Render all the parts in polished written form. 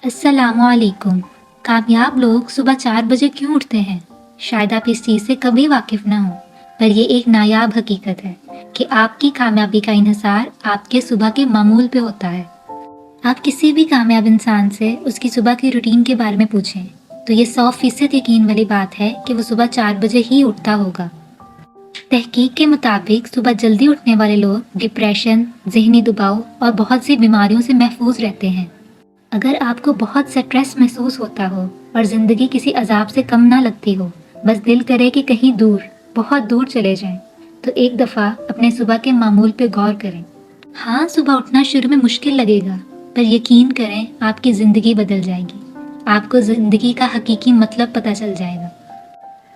अस्सलामु अलैकुम। कामयाब लोग सुबह 4 बजे क्यों उठते हैं? शायद आप इस चीज़ से कभी वाकिफ ना हो, पर ये एक नायाब हकीकत है कि आपकी कामयाबी का इन्हिसार आपके सुबह के मामूल पे होता है। आप किसी भी कामयाब इंसान से उसकी सुबह की रूटीन के बारे में पूछें, तो ये 100% यकीन वाली बात है कि वो सुबह 4 बजे ही उठता होगा। तहकीक के मुताबिक सुबह जल्दी उठने वाले लोग डिप्रेशन, जहनी दबाव और बहुत सी बीमारियों से महफूज रहते हैं। अगर आपको बहुत स्ट्रेस महसूस होता हो और ज़िंदगी किसी अजाब से कम ना लगती हो, बस दिल करे कि कहीं दूर, बहुत दूर चले जाएं, तो एक दफ़ा अपने सुबह के मामूल पे गौर करें। हाँ, सुबह उठना शुरू में मुश्किल लगेगा, पर यकीन करें आपकी ज़िंदगी बदल जाएगी। आपको ज़िंदगी का हकीकी मतलब पता चल जाएगा।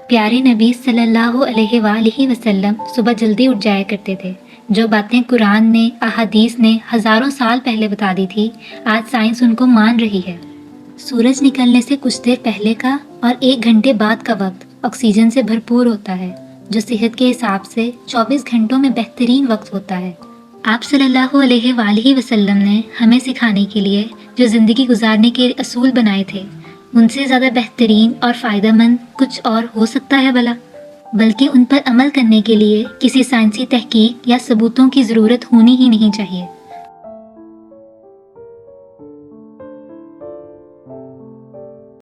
प्यारे नबी सल्लल्लाहु अलैहि वसल्लम सुबह जल्दी उठ जाया करते थे। जो बातें कुरान ने, अहादीस ने हज़ारों साल पहले बता दी थी, आज साइंस उनको मान रही है। सूरज निकलने से कुछ देर पहले का और 1 घंटे बाद का वक्त ऑक्सीजन से भरपूर होता है, जो सेहत के हिसाब से 24 घंटों में बेहतरीन वक्त होता है। आप सल्लल्लाहु अलैहि वसल्लम ने हमें सिखाने के लिए जो ज़िंदगी गुजारने के असूल बनाए थे, उनसे ज़्यादा बेहतरीन और फ़ायदेमंद कुछ और हो सकता है भला? बल्कि उन पर अमल करने के लिए किसी साइंसी तहकीक या सबूतों की ज़रूरत होनी ही नहीं चाहिए।